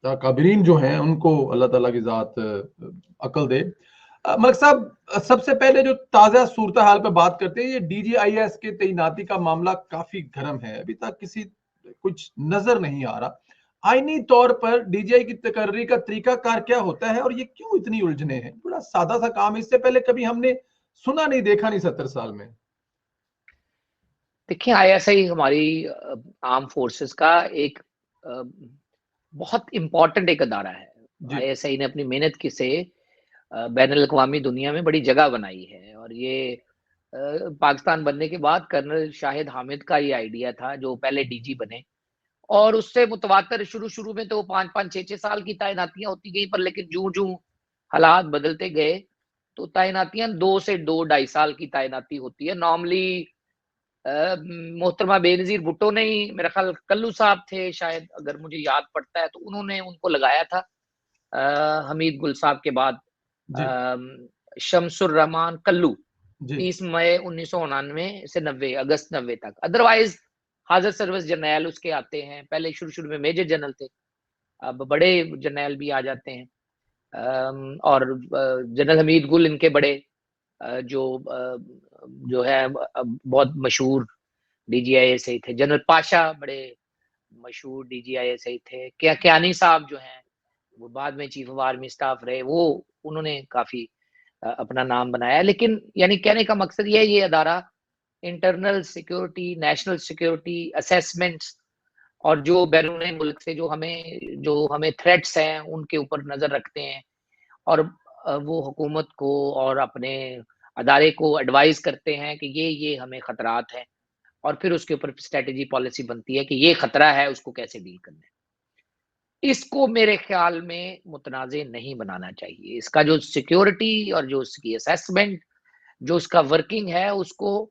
काबिरीन जो हैं उनको अल्लाह ताला की ज़ात अकल दे। मलिक साहब, सबसे पहले जो ताज़ा सूरत हाल पे बात करते हैं, ये डीजीआईएस के तैनाती का मामला काफ़ी गर्म है। अभी तक किसी कुछ नज़र नहीं आ रहा। आईनी तौर पर डीजीआई की तकर्री का तरीकाकार क्या होता है और ये क्यों इतनी उलझने हैं? बड़ा सादा सा काम है, इससे पहले कभी हमने सुना नहीं, देखा नहीं 70 साल में। देखिए, आईएसआई हमारी आर्म फोर्सेस का एक अ, बहुत इम्पोर्टेंट एक अदारा है। जी। आईएसआई ने अपनी मेहनत की से बैनुल अक़वामी दुनिया में बड़ी जगह बनाई है और ये पाकिस्तान बनने के बाद कर्नल शाहिद हामिद का ये आइडिया था, जो पहले डीजी बने, और उससे मुतवातर शुरू में तो 5-5, 6-6 साल की तैनातियां होती गई, पर लेकिन जूं-जूं हालात बदलते गए तो तैनातियां 2 से 2 ढाई साल की तैनाती होती है नॉर्मली। मोहतरमा बेनज़ीर भुट्टो ने ही, मेरा ख्याल कल्लू साहब थे शायद, अगर मुझे याद पड़ता है, तो उन्होंने उनको लगाया था हमीद गुल साहब के बाद। जी। शमसुर रहमान कल्लू जी। 30 मई 1999 से 90 अगस्त 90 तक। अदरवाइज हाजर सर्विस जर्नैल उसके आते हैं, पहले शुरू में मेजर जनरल थे, अब बड़े जर्नैल भी आ जाते हैं। और जनरल हमीद गुल इनके बड़े जो है बहुत मशहूर डीजीआई से ही थे। जनरल पाशा बड़े मशहूर डीजीआई से ही थे। कियानी साहब जो हैं वो बाद में चीफ ऑफ आर्मी स्टाफ रहे, वो उन्होंने काफी अपना नाम बनाया। लेकिन यानी कहने का मकसद ये अदारा internal security, national security assessments और जो बैरून मुल्क से जो हमें थ्रेट्स हैं उनके ऊपर नजर रखते हैं, और वो हुकूमत को और अपने अदारे को एडवाइस करते हैं कि ये हमें खतरात हैं, और फिर उसके ऊपर स्ट्रेटेजी पॉलिसी बनती है कि ये खतरा है, उसको कैसे डील करना है। इसको मेरे ख्याल में मुतनाज़े नहीं बनाना चाहिए। इसका जो सिक्योरिटी और जो उसकी असेसमेंट, जो उसका वर्किंग है, उसको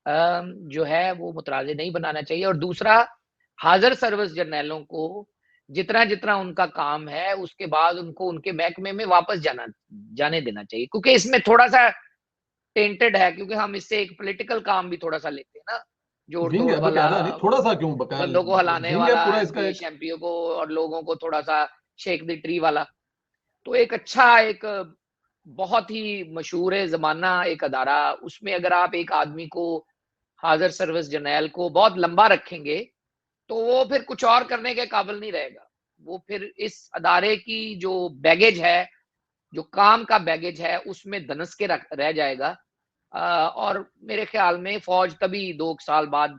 जो है वो मुतनाज़े नहीं बनाना चाहिए। और दूसरा, हाज़र सर्विस जर्नैलों को जितना उनका काम है, उसके बाद उनको उनके महकमे में वापस जाने देना चाहिए, क्योंकि इसमें थोड़ा-सा टेंटेड है, क्योंकि हम इससे एक पॉलिटिकल काम भी थोड़ा-सा लेते हैं ना, विंग जोड़-तोड़ है, वाला, बकायदा नहीं, थोड़ा सा क्यों, बकायदा बंदों को हिलाने विंग है वाला, पूरा इसका एमपी एक। एमपीओ को और लोगों को थोड़ा-सा शेक द ट्री वाला। तो एक अच्छा, एक बहुत ही मशहूर ज़माना एक अदारा, उसमें अगर आप एक आदमी को, हाज़र सर्विस जर्नैल को बहुत लंबा रखेंगे, तो वो फिर कुछ और करने के काबिल नहीं रहेगा। वो फिर इस अदारे की जो बैगेज है, जो काम का बैगेज है, उसमें धनस के रह जाएगा। और मेरे ख्याल में फौज तभी 2 साल बाद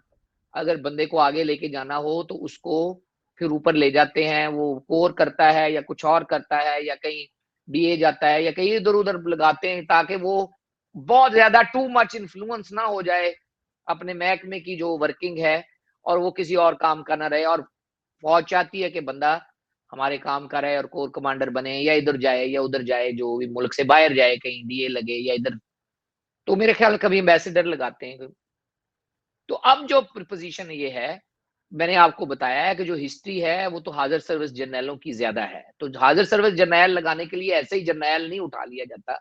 अगर बंदे को आगे लेके जाना हो, तो उसको फिर ऊपर ले जाते हैं, वो कोर करता है या कुछ और करता है, या कहीं डीए जाता है, या कहीं इधर-उधर लगाते हैं, ताकि वो बहुत ज़्यादा टू मच इन्फ्लुएंस ना हो जाए अपने महकमे की जो वर्किंग है, और वो किसी और काम का ना रहे। और फौज चाहती है कि बंदा हमारे काम का रहे और कोर कमांडर बने, या इधर जाए या उधर जाए, जो भी मुल्क से बाहर जाए, कहीं डीए लगे या इधर। तो मेरे ख्याल कभी एम्बेसडर लगाते हैं। तो अब जो पोजीशन ये है, मैंने आपको बताया है कि जो हिस्ट्री है वो तो हाज़र सर्विस जर्नैलों की ज़्यादा है। तो हाज़र सर्विस जर्नैल लगाने के लिए ऐसे ही जर्नैल नहीं उठा लिया जाता।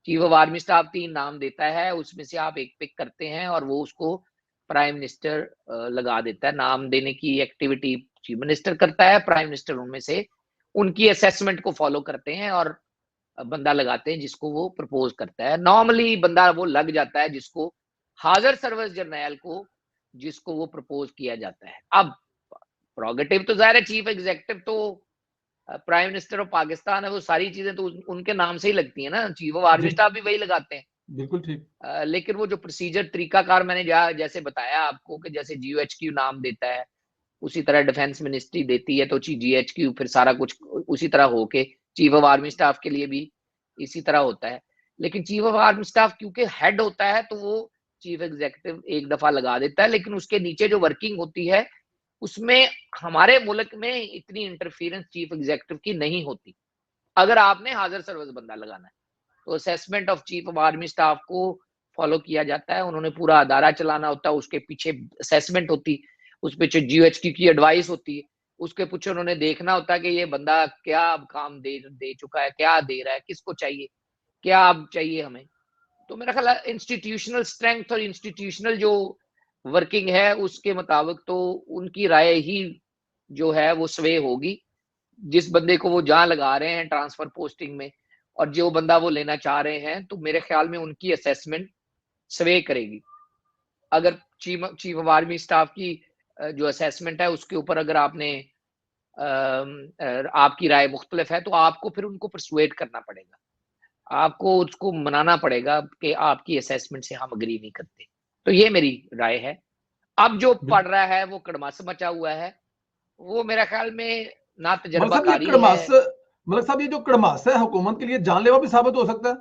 चीफ ऑफ आर्मी स्टाफ 3 नाम देता है, उसमें से आप एक पिक करते हैं और वो उसको प्राइम मिनिस्टर लगा देता है। नाम देने की एक्टिविटी चीफ मिनिस्टर करता है, प्राइम मिनिस्टर उनमें से उनकी असेसमेंट को फॉलो करते हैं और बंदा लगाते हैं जिसको वो प्रपोज करता है। नॉर्मली बंदा वो लग जाता है जिसको, हाज़र सर्विस जर्नैल को, जिसको वो प्रपोज किया जाता है। अब प्रोगेटिव तो ज़ाहिर है, चीफ एग्जीक्यूटिव तो प्राइम मिनिस्टर ऑफ पाकिस्तान है, वो सारी चीजें तो उनके नाम से ही लगती है ना, chief of army ji, staff भी वही लगाते हैं। बिल्कुल ठीक। लेकिन वो जो प्रोसीजर तरीकाकार मैंने जैसे बताया आपको कि जैसे जीओएचक्यू नाम देता है, उसी तरह डिफेंस मिनिस्ट्री देती है, तो जीएचक्यू फिर सारा कुछ उसी तरह होके चीफ ऑफ आर्मी स्टाफ के लिए भी इसी तरह होता है। लेकिन चीफ ऑफ आर्मी स्टाफ क्योंकि हेड होता है, तो वो चीफ एग्जीक्यूटिव एक दफा लगा देता है, लेकिन उसके नीचे जो वर्किंग होती है, उसमें हमारे मुल्क में इतनी इंटरफेरेंस चीफ एग्जीक्यूटिव की नहीं होती। अगर आपने हाजिर सर्विस बंदा लगाना है, तो assessment of chief of army staff को फॉलो किया जाता है। उन्होंने पूरा अदारा चलाना होता है, उसके पीछे असेसमेंट होती, उस पीछे जीओएचक्यू की एडवाइस होती है, उसके पीछे उन्होंने देखना होता है कि ये बंदा क्या काम दे चुका है, क्या दे रहा है, किसको चाहिए, क्या अब चाहिए हमें। तो मेरा ख्याल है इंस्टीट्यूशनल स्ट्रेंथ और इंस्टीट्यूशनल जो वर्किंग है उसके मुताबिक तो उनकी राय ही जो है वो स्वे होगी। जिस बंदे को वो जहाँ लगा रहे हैं ट्रांसफर पोस्टिंग में, और जो बंदा वो लेना चाह रहे हैं, तो मेरे ख्याल में उनकी असेसमेंट स्वे करेगी। अगर चीफ ऑफ आर्मी स्टाफ की जो असेसमेंट है उसके ऊपर अगर आपकी राय मुख्तलिफ है, तो आपको फिर उनको परसुएट करना पड़ेगा, आपको उसको मनाना पड़ेगा कि आपकी असेसमेंट से हम अग्री नहीं करते। तो ये मेरी राय है। अब जो पढ़ रहा है वो कड़मास मचा हुआ है, वो मेरा ख्याल में ना तजर्बाकारी है। मलिक साहब, ये जो कड़मास है हुकूमत के लिए जानलेवा भी साबित हो सकता है।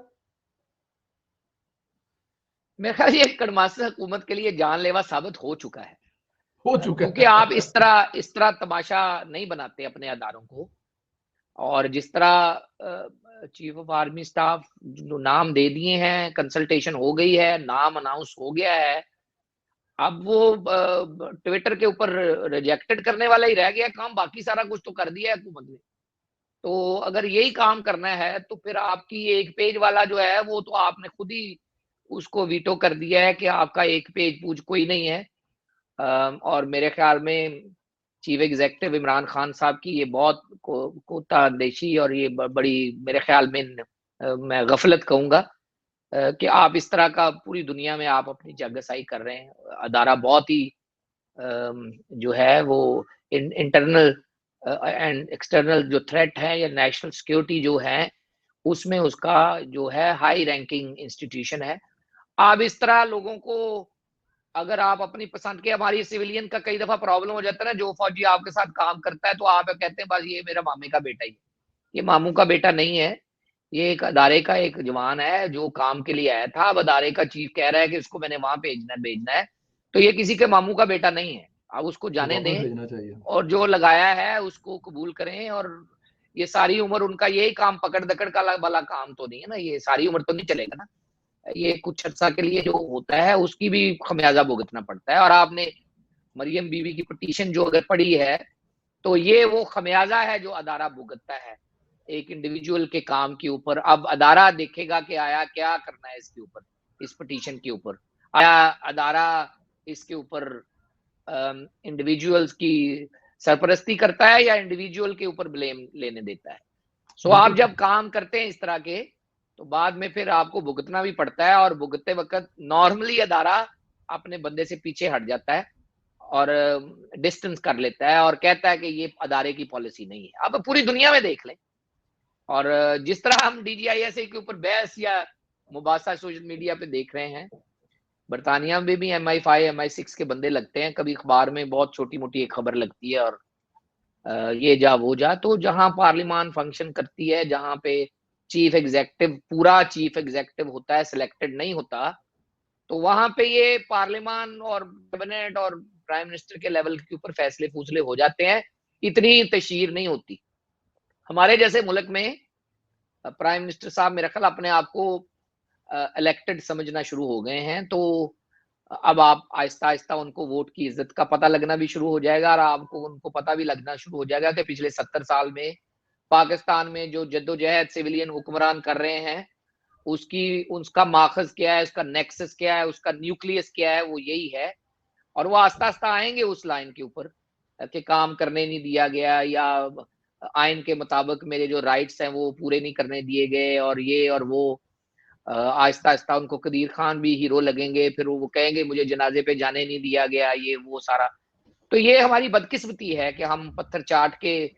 मेरा ख्याल ये कड़मास हुकूमत के लिए जानलेवा साबित हो चुका है, क्योंकि है। आप इस तरह तमाशा नहीं बनाते अपने अदारों को। और जिस तरह चीफ ऑफ आर्मी स्टाफ जो नाम दे दिए हैं, कंसल्टेशन हो गई है, नाम अनाउंस हो गया है, अब वो ट्विटर के ऊपर रिजेक्टेड करने वाला ही रह गया काम, बाकी सारा कुछ तो कर दिया है हुकूमत ने। तो अगर यही काम करना है तो फिर आपकी एक पेज वाला जो है वो तो आपने खुद ही उसको वीटो कर दिया है कि आपका एक पेज पूछ कोई नहीं है। और मेरे ख्याल में चीफ एग्जीक्यूटिव इमरान खान साहब की ये बहुत कोतांदेशी और ये बड़ी मेरे ख्याल में मैं गफलत कहूंगा कि आप इस तरह का पूरी दुनिया में आप अपनी जगसाई कर रहे हैं। अदारा बहुत ही जो है वो इंटरनल एंड एक्सटर्नल जो थ्रेट है या नेशनल सिक्योरिटी जो है उसमें उसका जो है हाई रैंकिंग इंस्टीट्यूशन है। आप इस तरह लोगों को, अगर आप अपनी पसंद के, हमारी सिविलियन का कई दफा प्रॉब्लम हो जाता है ना, जो फौजी आपके साथ काम करता है तो आप कहते हैं बस ये मेरा मामे का बेटा ही, ये मामू का बेटा नहीं है, ये एक अदारे का एक जवान है जो काम के लिए आया था। अब अदारे का चीफ कह रहा है कि इसको मैंने वहां भेजना है, तो ये किसी के मामू का बेटा नहीं है, आप उसको जाने दें और जो लगाया है उसको कबूल करें। और ये सारी उम्र उनका यही काम पकड़ दकड़ का वाला काम तो नहीं है ना, ये सारी उम्र तो नहीं चलेगा ना, ये कुछ अर्सा के लिए जो होता है उसकी भी खमियाजा भुगतना पड़ता है। और आपने मरियम बीवी की पिटीशन जो अगर पढ़ी है तो ये वो खमियाजा है जो अदारा भुगतता है एक इंडिविजुअल के काम के ऊपर। अब अदारा देखेगा कि आया क्या करना है इसके ऊपर, इस पिटीशन के ऊपर, आया अदारा इसके ऊपर इंडिविजुअल्स की सरपरस्ती करता है या इंडिविजुअल के ऊपर ब्लेम लेने देता है। सो आप जब काम करते हैं इस तरह के तो बाद में फिर आपको भुगतना भी पड़ता है, और भुगतते वक्त नॉर्मली अदारा अपने बंदे से पीछे हट जाता है और डिस्टेंस कर लेता है और कहता है कि ये अदारे की पॉलिसी नहीं है। अब पूरी दुनिया में देख लें, और जिस तरह हम DGISA के ऊपर बहस या मुबासा सोशल मीडिया पे देख रहे हैं, बरतानिया में भी MI5 MI6 के बंदे लगते हैं, कभी अखबार में बहुत छोटी मोटी एक खबर लगती है और ये जा वो जा। तो जहां पार्लियामान फंक्शन करती है, जहां पे चीफ एग्जीक्यूटिव पूरा चीफ एग्जीक्यूटिव होता है, सिलेक्टेड नहीं होता, तो वहां पे ये पार्लियामान और कैबिनेट और प्राइम मिनिस्टर के लेवल के ऊपर फैसले फूसले हो जाते हैं, इतनी तशहीर नहीं होती। हमारे जैसे मुल्क में प्राइम मिनिस्टर साहब मेरा ख्याल अपने आप को इलेक्टेड समझना शुरू हो गए हैं, तो अब आप आहिस्ता आहिस्ता उनको वोट की इज्जत का पता लगना भी शुरू हो जाएगा और आपको उनको पता भी लगना शुरू हो जाएगा कि पिछले 70 साल में पाकिस्तान में जो जद्दोजहद सिविलियन हुक्मरान कर रहे हैं उसका माखज क्या है, उसका नेक्सस क्या है, उसका न्यूक्लियस क्या है, वो यही है। और वो आस्ता आस्ता आएंगे उस लाइन के ऊपर कि काम करने नहीं दिया गया या आइन के मुताबिक मेरे जो राइट्स हैं वो पूरे नहीं करने दिए गए और ये और वो। आहिस्ता आहिस्ता उनको कदीर खान भी हीरो लगेंगे, फिर वो कहेंगे मुझे जनाजे पे जाने नहीं दिया गया, ये वो सारा। तो ये हमारी बदकिस्मती है कि हम पत्थर चाट के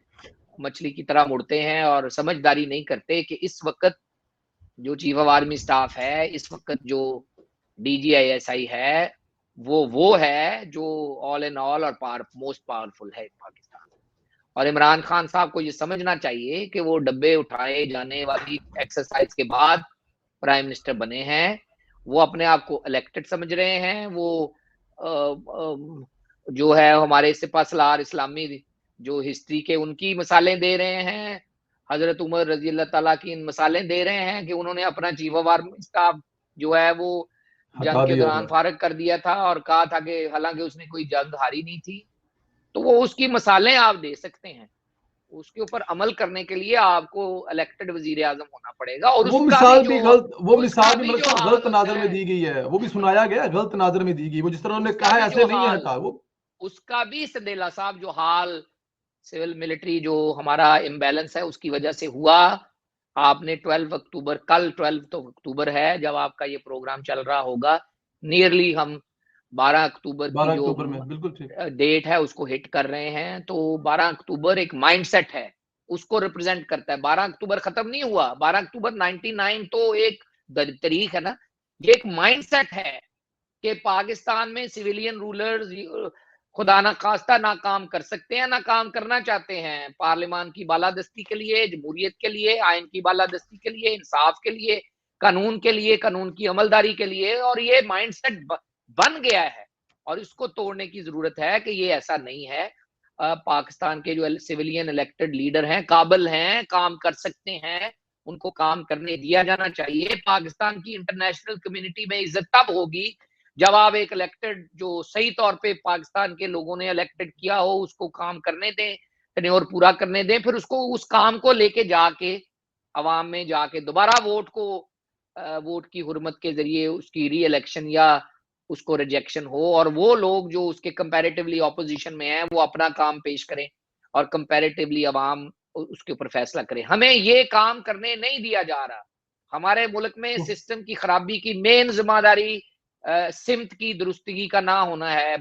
मछली की तरह मुड़ते हैं और समझदारी नहीं करते कि इस वक्त जो चीफ ऑफ आर्मी स्टाफ है, इस वक्त जो DGISI है, वो है जो ऑल इन ऑल और मोस्ट पावरफुल है पाकिस्तान। और इमरान खान साहब को ये समझना चाहिए कि वो डब्बे उठाए जाने वाली एक्सरसाइज के बाद प्राइम मिनिस्टर बने हैं, वो अपने आप को इलेक्टेड समझ रहे हैं। वो जो है हमारे सिपहसालार इस्लामी जो हिस्ट्री के उनकी मिसालें दे रहे हैं, हजरत उमर रजी अल्लाह ताला की मिसालें दे रहे हैं कि उन्होंने अपना चीफ ऑफ आर्मी स्टाफ जो है वो जंग के दौरान फारग कर दिया था और कहा था कि हालांकि उसने कोई जंग हारी नहीं थी। तो वो उसकी मिसालें आप दे सकते हैं, उसके ऊपर अमल करने के लिए आपको इलेक्टेड वजीर आजम होना पड़ेगा। और वो मिसाल भी गलत, वो मिसाल भी मतलब गलत नाजर में दी गई है, वो भी सुनाया गया गलत नाजर में दी गई। वो जिस तरह उन्होंने कहा ऐसे नहीं है, वो उसका भी संदेला साहब जो हाल सिविल मिलिट्री जो हमारा इम्बैलेंस है उसकी वजह से हुआ। आपने 12 अक्टूबर, कल 12 अक्टूबर है जब आपका ये प्रोग्राम चल रहा होगा, नियरली हम 12 अक्टूबर की 12 जो अक्टूबर में, बिल्कुल ठीक। डेट है उसको हिट कर रहे हैं। तो 12 अक्टूबर एक माइंडसेट है, उसको रिप्रेजेंट करता है। 12 अक्टूबर खत्म नहीं हुआ, 12 अक्टूबर 99 तो एक तारीख है ना, ये एक माइंडसेट है कि पाकिस्तान में सिविलियन रूलर्स खुदा ना खास्ता ना काम कर सकते हैं, ना काम करना चाहते हैं। पार्लियामान की बालादस्ती के लिए, जमहूरियत के लिए, आइन की बालादस्ती के लिए, इंसाफ के लिए, कानून के लिए, कानून की अमलदारी के लिए। और ये माइंडसेट बन गया है और इसको तोड़ने की जरूरत है कि ये ऐसा नहीं है। पाकिस्तान के जो सिविलियन इलेक्टेड लीडर हैं, काबिल हैं, काम कर सकते हैं, उनको काम करने दिया जाना चाहिए। पाकिस्तान की इंटरनेशनल कम्युनिटी में इज्जत तब होगी जब आप एक इलेक्टेड जो सही तौर पे पाकिस्तान के लोगों ने इलेक्टेड किया हो उसको काम करने दें, टेन्योर पूरा करने दें, फिर उसको उस काम को लेके जाके अवाम में जाके दोबारा वोट की हुर्मत के जरिए उसकी री इलेक्शन या उसको रिजेक्शन हो, और वो लोग जो उसके कंपैरेटिवली ऑपोजिशन में हैं वो अपना काम पेश करें और कंपैरेटिवली अवाम उसके ऊपर फैसला करे। हमें ये काम करने नहीं दिया जा रहा। हमारे मुल्क में सिस्टम की खराबी की मेन जिम्मेदारी सिमत की दुरुस्तगी का ना होना है।